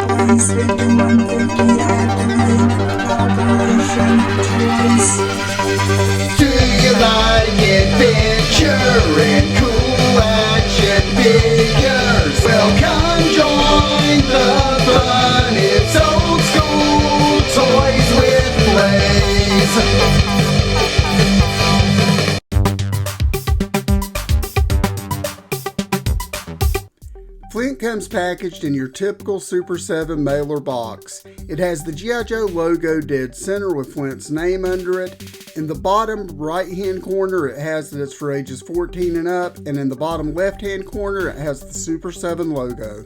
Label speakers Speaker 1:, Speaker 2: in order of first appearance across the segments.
Speaker 1: Please hit the 150 activate calculation twice.
Speaker 2: Do you like adventure and cool action figures? Well, come join the fun. It's old school toys with Blaze. Flint comes packaged in your typical Super 7 mailer box. It has the G.I. Joe logo dead center with Flint's name under it. In the bottom right hand corner it has that it's for ages 14 and up, and in the bottom left hand corner it has the Super 7 logo.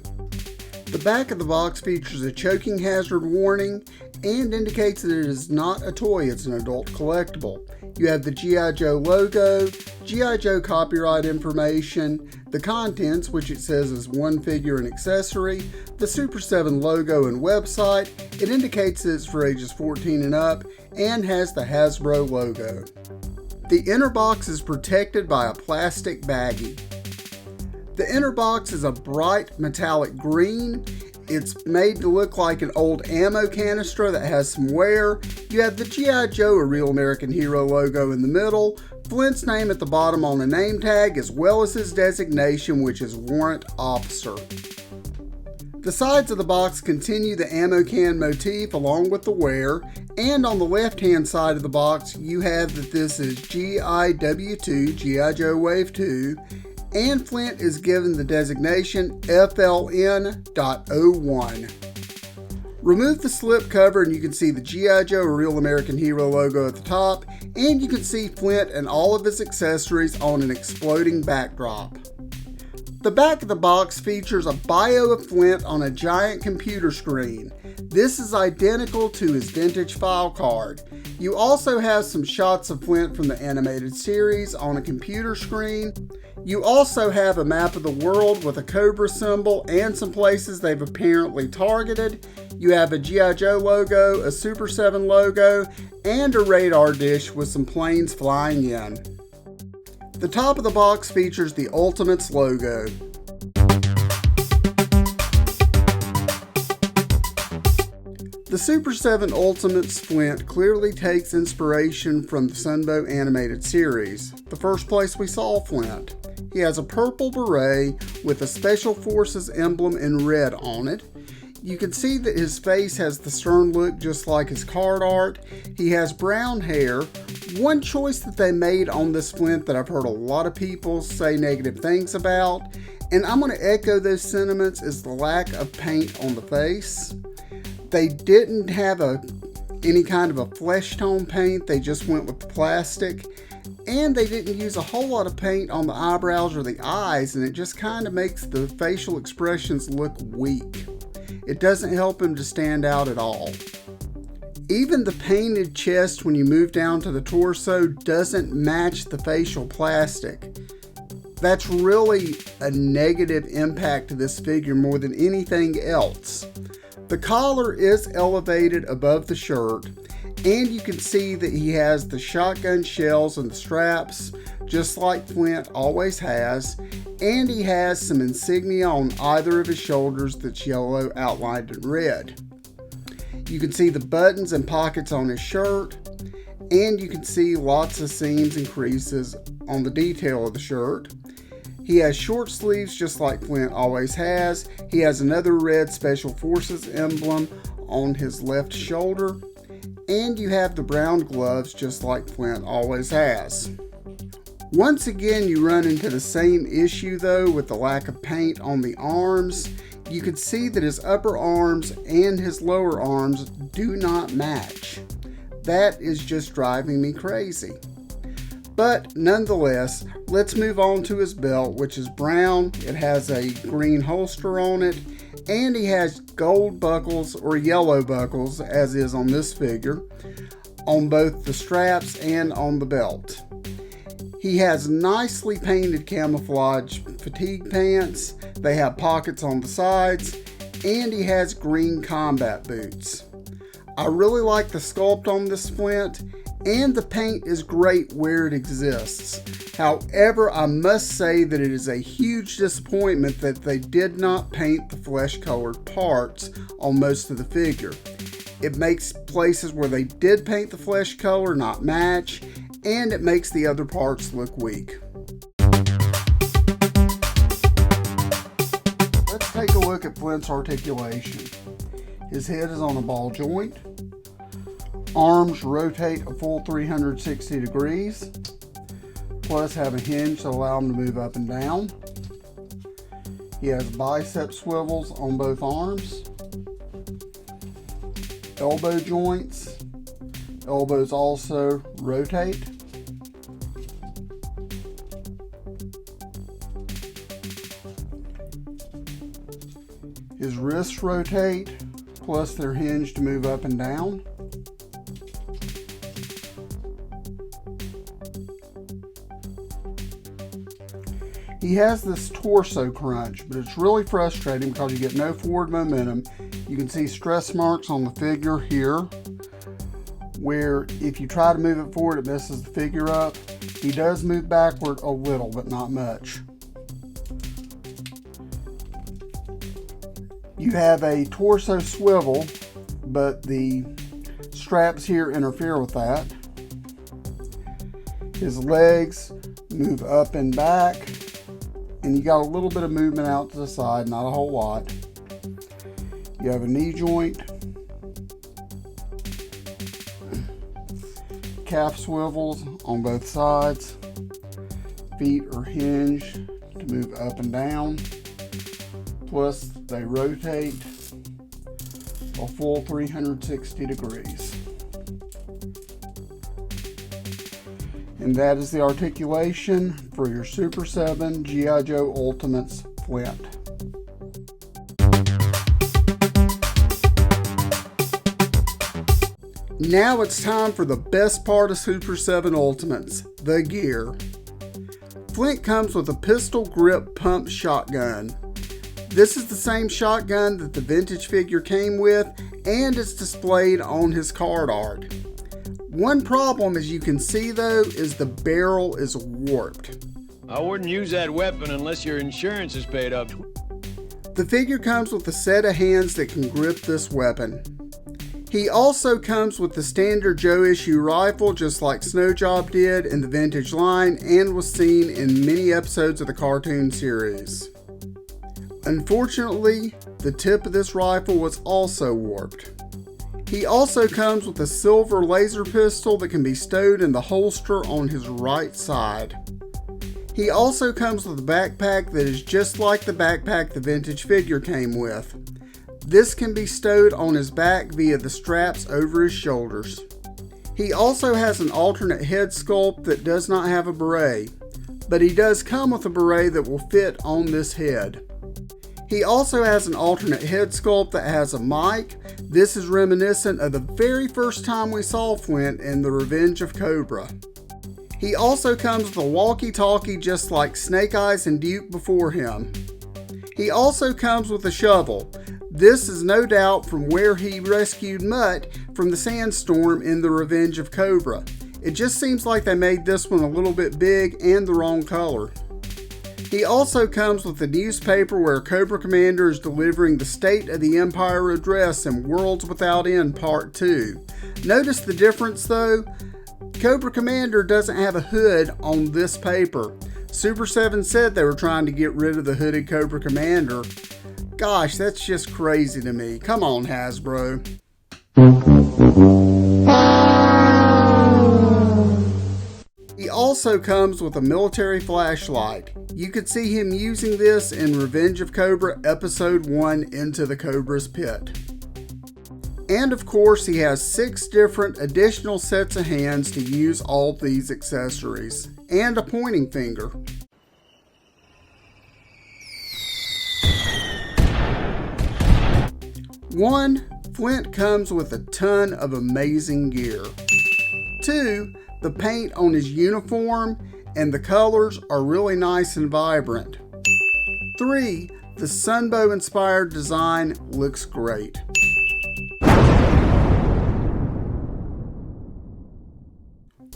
Speaker 2: The back of the box features a choking hazard warning and indicates that it is not a toy, it's an adult collectible. You have the G.I. Joe logo, G.I. Joe copyright information, the contents, which it says is one figure and accessory, the Super 7 logo and website. It indicates that it's for ages 14 and up and has the Hasbro logo. The inner box is protected by a plastic baggie. The inner box is a bright metallic green. It's made to look like an old ammo canister that has some wear. You have the G.I. Joe, a real American hero logo in the middle, Flint's name at the bottom on the name tag, as well as his designation, which is Warrant Officer. The sides of the box continue the ammo can motif along with the wear, and on the left hand side of the box you have that this is GIW2, G.I. Joe Wave 2, and Flint is given the designation FLN.01. Remove the slip cover and you can see the G.I. Joe, a real American hero logo at the top, and you can see Flint and all of his accessories on an exploding backdrop. The back of the box features a bio of Flint on a giant computer screen. This is identical to his vintage file card. You also have some shots of Flint from the animated series on a computer screen. You also have a map of the world with a cobra symbol and some places they've apparently targeted. You have a G.I. Joe logo, a Super 7 logo, and a radar dish with some planes flying in. The top of the box features the Ultimates logo. The Super 7 Ultimates Flint clearly takes inspiration from the Sunbow animated series, the first place we saw Flint. He has a purple beret with a Special Forces emblem in red on it. You can see that his face has the stern look just like his card art. He has brown hair. One choice that they made on this Flint that I've heard a lot of people say negative things about, and I'm going to echo those sentiments, is the lack of paint on the face. They didn't have any kind of a flesh tone paint, they just went with the plastic. And they didn't use a whole lot of paint on the eyebrows or the eyes, and it just kind of makes the facial expressions look weak. It doesn't help him to stand out at all. Even the painted chest when you move down to the torso doesn't match the facial plastic. That's really a negative impact to this figure more than anything else. The collar is elevated above the shirt, and you can see that he has the shotgun shells and the straps, just like Flint always has, and he has some insignia on either of his shoulders that's yellow outlined in red. You can see the buttons and pockets on his shirt, and you can see lots of seams and creases on the detail of the shirt. He has short sleeves just like Flint always has. He has another red Special Forces emblem on his left shoulder, and you have the brown gloves just like Flint always has. Once again, you run into the same issue though with the lack of paint on the arms. You can see that his upper arms and his lower arms do not match. That is just driving me crazy. But nonetheless, let's move on to his belt, which is brown. It has a green holster on it, and he has gold buckles or yellow buckles, as is on this figure, on both the straps and on the belt. He has nicely painted camouflage fatigue pants. They have pockets on the sides, and he has green combat boots. I really like the sculpt on this Flint, and the paint is great where it exists. However, I must say that it is a huge disappointment that they did not paint the flesh-colored parts on most of the figure. It makes places where they did paint the flesh color not match, and it makes the other parts look weak. Let's take a look at Flint's articulation. His head is on a ball joint. Arms rotate a full 360 degrees, plus have a hinge to allow him to move up and down. He has bicep swivels on both arms. Elbow joints. Elbows also rotate. His wrists rotate, plus they're hinged to move up and down. He has this torso crunch, but it's really frustrating because you get no forward momentum. You can see stress marks on the figure here, where if you try to move it forward, it messes the figure up. He does move backward a little, but not much. You have a torso swivel, but the straps here interfere with that. His legs move up and back, and you got a little bit of movement out to the side, not a whole lot. You have a knee joint, calf swivels on both sides, feet are hinged to move up and down, plus they rotate a full 360 degrees. And that is the articulation for your Super 7 G.I. Joe Ultimates Flint. Now it's time for the best part of Super 7 Ultimates, the gear. Flint comes with a pistol grip pump shotgun. This is the same shotgun that the vintage figure came with, and it's displayed on his card art. One problem, as you can see though, is the barrel is warped.
Speaker 3: I wouldn't use that weapon unless your insurance is paid up.
Speaker 2: The figure comes with a set of hands that can grip this weapon. He also comes with the standard Joe issue rifle, just like Snowjob did in the vintage line and was seen in many episodes of the cartoon series. Unfortunately, the tip of this rifle was also warped. He also comes with a silver laser pistol that can be stowed in the holster on his right side. He also comes with a backpack that is just like the backpack the vintage figure came with. This can be stowed on his back via the straps over his shoulders. He also has an alternate head sculpt that does not have a beret, but he does come with a beret that will fit on this head. He also has an alternate head sculpt that has a mic. This is reminiscent of the very first time we saw Flint in The Revenge of Cobra. He also comes with a walkie-talkie just like Snake Eyes and Duke before him. He also comes with a shovel. This is no doubt from where he rescued Mutt from the sandstorm in The Revenge of Cobra. It just seems like they made this one a little bit big and the wrong color. He also comes with a newspaper where Cobra Commander is delivering the State of the Empire address in Worlds Without End Part 2. Notice the difference though? Cobra Commander doesn't have a hood on this paper. Super 7 said they were trying to get rid of the hooded Cobra Commander. Gosh, that's just crazy to me. Come on, Hasbro. He also comes with a military flashlight. You could see him using this in Revenge of Cobra Episode 1, Into the Cobra's Pit. And of course, he has 6 different additional sets of hands to use all these accessories, and a pointing finger. One, Flint comes with a ton of amazing gear. 2, the paint on his uniform and the colors are really nice and vibrant. 3, the Sunbow inspired design looks great.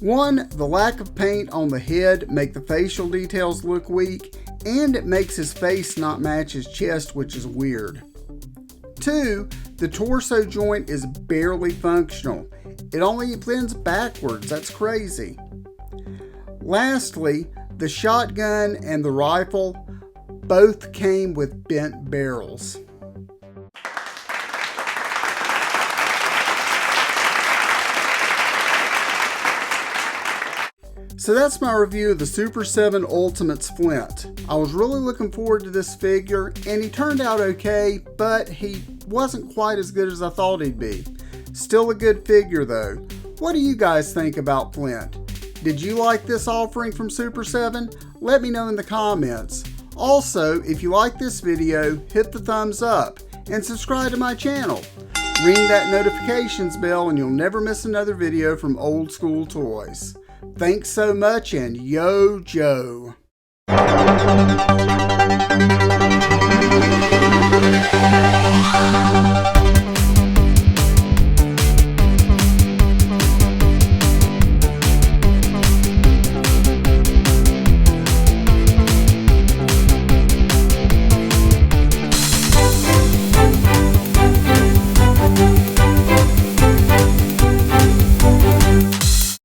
Speaker 2: One, the lack of paint on the head make the facial details look weak, and it makes his face not match his chest, which is weird. Two, the torso joint is barely functional. It only bends backwards. That's crazy. Lastly, the shotgun and the rifle both came with bent barrels. So that's my review of the Super 7 Ultimates Flint. I was really looking forward to this figure, and he turned out okay, but he wasn't quite as good as I thought he'd be. Still a good figure though. What do you guys think about Flint? Did you like this offering from Super 7? Let me know in the comments. Also, if you like this video, hit the thumbs up and subscribe to my channel. Ring that notifications bell and you'll never miss another video from Old School Toys. Thanks so much, and yo Joe.